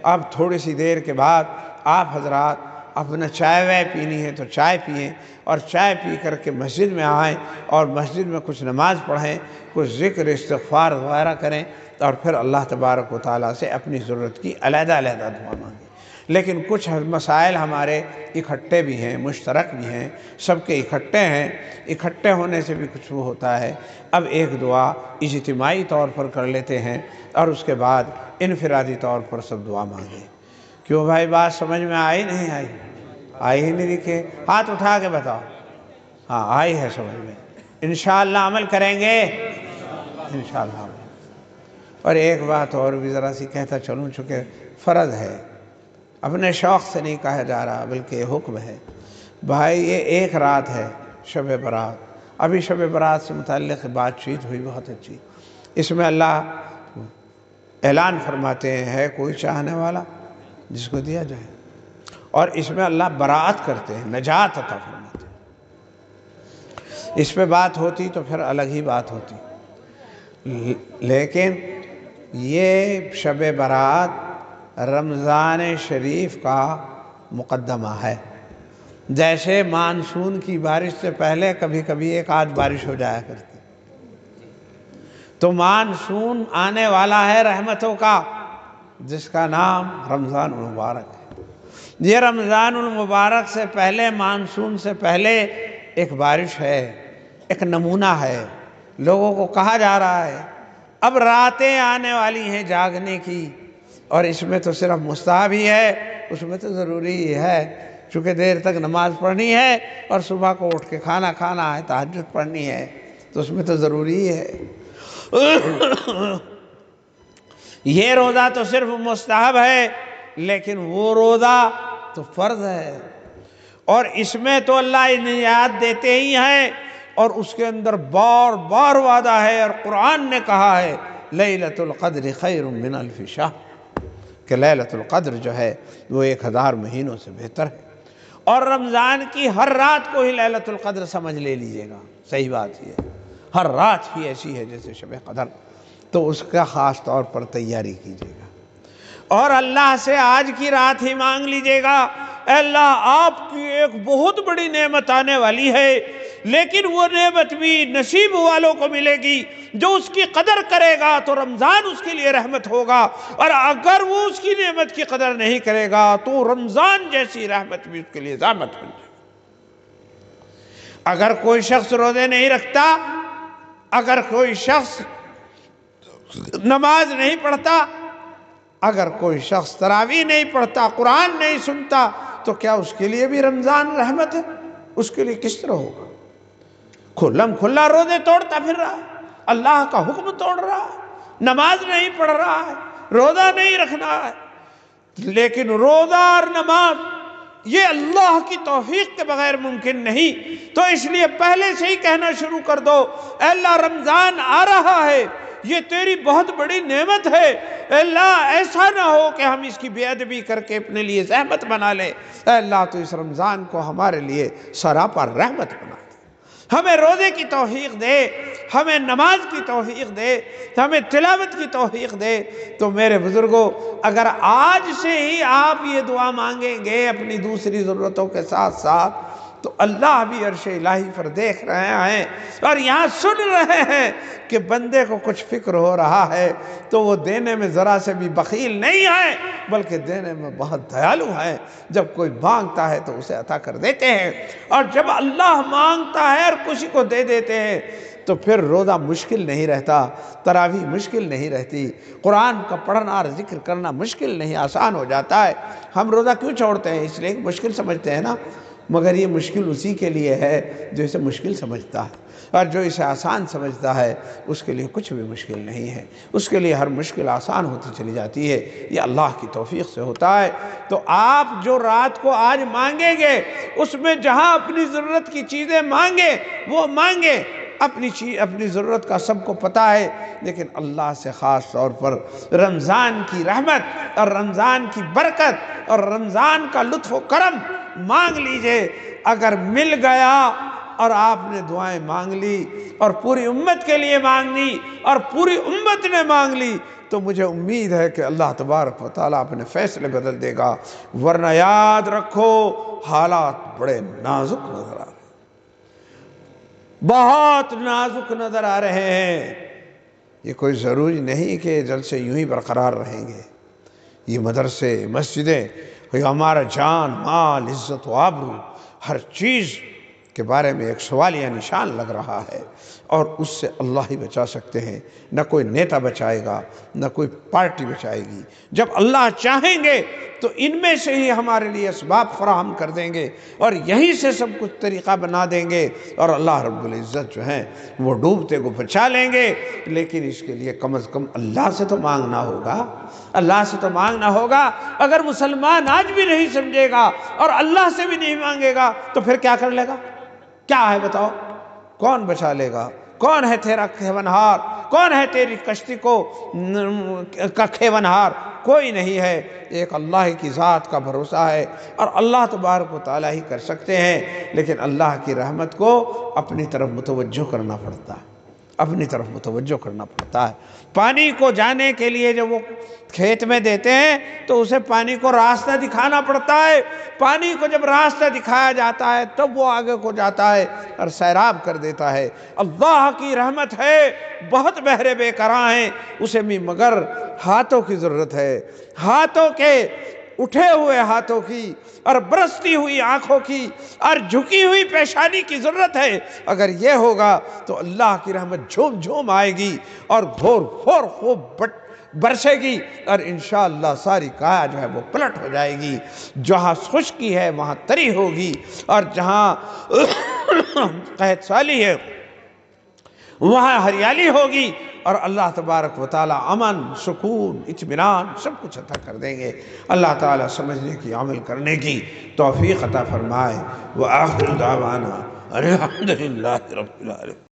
اب تھوڑی سی دیر کے بعد آپ حضرات اپنا چائے وائے پینی ہے تو چائے پئیں، اور چائے پی کر کے مسجد میں آئیں اور مسجد میں کچھ نماز پڑھیں، کچھ ذکر استغفار وغیرہ کریں، اور پھر اللہ تبارک و تعالیٰ سے اپنی ضرورت کی علیحدہ علیحدہ دعا مانگیں۔ لیکن کچھ مسائل ہمارے اکٹھے بھی ہیں، مشترک بھی ہیں، سب کے اکٹھے ہیں، اکٹھے ہونے سے بھی کچھ وہ ہوتا ہے۔ اب ایک دعا اجتماعی طور پر کر لیتے ہیں اور اس کے بعد انفرادی طور پر سب دعا مانگیں۔ کیوں بھائی بات سمجھ میں آئی نہیں آئی؟ آئی ہی نہیں دکھے؟ ہاتھ اٹھا کے بتاؤ۔ ہاں آئی ہے سمجھ میں؟ انشاءاللہ عمل کریں گے؟ انشاءاللہ۔ اور ایک بات اور بھی ذرا سی کہتا چلوں، چونکہ فرض ہے، اپنے شوق سے نہیں کہا جا رہا بلکہ یہ حکم ہے۔ بھائی یہ ایک رات ہے شب برات، ابھی شب برات سے متعلق بات چیت ہوئی بہت اچھی۔ اس میں اللہ اعلان فرماتے ہیں ہے کوئی چاہنے والا جس کو دیا جائے، اور اس میں اللہ برات کرتے ہیں، نجات عطا فرماتے ہیں۔ اس پہ بات ہوتی تو پھر الگ ہی بات ہوتی، لیکن یہ شب برات رمضان شریف کا مقدمہ ہے۔ جیسے مانسون کی بارش سے پہلے کبھی کبھی ایک آدھ بارش ہو جایا کرتی، تو مانسون آنے والا ہے رحمتوں کا، جس کا نام رمضان المبارک ہے۔ یہ رمضان المبارک سے پہلے، مانسون سے پہلے ایک بارش ہے، ایک نمونہ ہے، لوگوں کو کہا جا رہا ہے اب راتیں آنے والی ہیں جاگنے کی، اور اس میں تو صرف مستحب ہی ہے، اس میں تو ضروری ہی ہے، چونکہ دیر تک نماز پڑھنی ہے اور صبح کو اٹھ کے کھانا کھانا ہے، تہجد پڑھنی ہے، تو اس میں تو ضروری ہی ہے۔ یہ روزہ تو صرف مستحب ہے، لیکن وہ روزہ تو فرض ہے، اور اس میں تو اللہ نجات دیتے ہی ہیں، اور اس کے اندر بار بار وعدہ ہے، اور قرآن نے کہا ہے لیلۃ القدر خیر من الف شہر، کہ لیلۃ القدر جو ہے وہ 1000 مہینوں سے بہتر ہے۔ اور رمضان کی ہر رات کو ہی لیلۃ القدر سمجھ لے لیجئے گا، صحیح بات یہ ہے، ہر رات ہی ایسی ہے جیسے شب قدر، تو اس کا خاص طور پر تیاری کیجئے گا، اور اللہ سے آج کی رات ہی مانگ لیجئے گا اے اللہ آپ کی ایک بہت بڑی نعمت آنے والی ہے، لیکن وہ نعمت بھی نصیب والوں کو ملے گی، جو اس کی قدر کرے گا تو رمضان اس کے لیے رحمت ہوگا، اور اگر وہ اس کی نعمت کی قدر نہیں کرے گا تو رمضان جیسی رحمت بھی اس کے لیے زحمت بن جائے۔ اگر کوئی شخص روزے نہیں رکھتا، اگر کوئی شخص نماز نہیں پڑھتا، اگر کوئی شخص تراویح نہیں پڑھتا، قرآن نہیں سنتا، تو کیا اس کے لیے بھی رمضان رحمت ہے؟ اس کے لیے کس طرح ہوگا؟ کھلم کھلا روزے توڑتا پھر رہا ہے، اللہ کا حکم توڑ رہا ہے، نماز نہیں پڑھ رہا ہے، روزہ نہیں رکھنا ہے۔ لیکن روزہ اور نماز یہ اللہ کی توفیق کے بغیر ممکن نہیں، تو اس لیے پہلے سے ہی کہنا شروع کر دو اے اللہ رمضان آ رہا ہے، یہ تیری بہت بڑی نعمت ہے، اے اللہ ایسا نہ ہو کہ ہم اس کی بے ادبی کر کے اپنے لیے زحمت بنا لیں، اے اللہ تو اس رمضان کو ہمارے لیے سراپا رحمت بنا دے، ہمیں روزے کی توفیق دے، ہمیں نماز کی توفیق دے، ہمیں تلاوت کی توفیق دے۔ تو میرے بزرگوں، اگر آج سے ہی آپ یہ دعا مانگیں گے اپنی دوسری ضرورتوں کے ساتھ ساتھ، تو اللہ بھی عرش الہی پر دیکھ رہے ہیں اور یہاں سن رہے ہیں کہ بندے کو کچھ فکر ہو رہا ہے، تو وہ دینے میں ذرا سے بھی بخیل نہیں ہے، بلکہ دینے میں بہت دیالو ہے۔ جب کوئی مانگتا ہے تو اسے عطا کر دیتے ہیں، اور جب اللہ مانگتا ہے اور کسی کو دے دیتے ہیں تو پھر روزہ مشکل نہیں رہتا، تراویح مشکل نہیں رہتی، قرآن کا پڑھنا اور ذکر کرنا مشکل نہیں، آسان ہو جاتا ہے۔ ہم روزہ کیوں چھوڑتے ہیں؟ اس لیے کہ مشکل سمجھتے ہیں نا، مگر یہ مشکل اسی کے لیے ہے جو اسے مشکل سمجھتا ہے، اور جو اسے آسان سمجھتا ہے اس کے لیے کچھ بھی مشکل نہیں ہے، اس کے لیے ہر مشکل آسان ہوتی چلی جاتی ہے۔ یہ اللہ کی توفیق سے ہوتا ہے۔ تو آپ جو رات کو آج مانگیں گے، اس میں جہاں اپنی ضرورت کی چیزیں مانگے وہ مانگے، اپنی ضرورت کا سب کو پتہ ہے، لیکن اللہ سے خاص طور پر رمضان کی رحمت اور رمضان کی برکت اور رمضان کا لطف و کرم مانگ لیجئے، اگر مل گیا اور آپ نے دعائیں مانگ لی اور پوری امت کے لیے مانگی اور پوری امت نے مانگ لی تو مجھے امید ہے کہ اللہ تبارک و تعالیٰ اپنے فیصلے بدل دے گا، ورنہ یاد رکھو حالات بڑے نازک نظر آ رہے ہیں، بہت نازک نظر آ رہے ہیں۔ یہ کوئی ضروری نہیں کہ جلسے یوں ہی برقرار رہیں گے، یہ مدرسے، مسجدیں، یہ ہمارا جان، مال، عزت و آبرو، ہر چیز کے بارے میں ایک سوالیہ نشان لگ رہا ہے، اور اس سے اللہ ہی بچا سکتے ہیں، نہ کوئی نیتا بچائے گا، نہ کوئی پارٹی بچائے گی۔ جب اللہ چاہیں گے تو ان میں سے ہی ہمارے لیے اسباب فراہم کر دیں گے اور یہیں سے سب کچھ طریقہ بنا دیں گے، اور اللہ رب العزت جو ہیں وہ ڈوبتے کو بچا لیں گے۔ لیکن اس کے لیے کم از کم اللہ سے تو مانگنا ہوگا، اللہ سے تو مانگنا ہوگا۔ اگر مسلمان آج بھی نہیں سمجھے گا اور اللہ سے بھی نہیں مانگے گا تو پھر کیا کر لے گا؟ کیا ہے بتاؤ؟ کون بچا لے گا؟ کون ہے تیرا کھیونہار؟ کون ہے تیری کشتی کا کھیونہار؟ کوئی نہیں ہے، ایک اللہ کی ذات کا بھروسہ ہے، اور اللہ تبارک و تعالیٰ ہی کر سکتے ہیں۔ لیکن اللہ کی رحمت کو اپنی طرف متوجہ کرنا پڑتا ہے، اپنی طرف متوجہ کرنا پڑتا ہے۔ پانی کو جانے کے لیے جب وہ کھیت میں دیتے ہیں تو اسے پانی کو راستہ دکھانا پڑتا ہے، پانی کو جب راستہ دکھایا جاتا ہے تب وہ آگے کو جاتا ہے اور سیراب کر دیتا ہے۔ اللہ کی رحمت ہے، بہت بحر بے کراں ہیں، اسے بھی مگر ہاتھوں کی ضرورت ہے، ہاتھوں کے اٹھے ہوئے ہاتھوں کی اور برستی ہوئی آنکھوں کی اور جھکی ہوئی پیشانی کی ضرورت ہے۔ اگر یہ ہوگا تو اللہ کی رحمت جھوم جھوم آئے گی اور گھور گھور خوب برسے گی، اور انشاءاللہ ساری کائے جو ہے وہ پلٹ ہو جائے گی۔ جہاں خشکی ہے وہاں تری ہوگی، اور جہاں قحط سالی ہے وہاں ہریالی ہوگی، اور اللہ تبارک و تعالی امن، سکون، اطمینان سب کچھ عطا کر دیں گے۔ اللہ تعالی سمجھنے کی، عمل کرنے کی توفیق عطا فرمائے۔ وآخر دعوانا الحمدللہ رب العالمین۔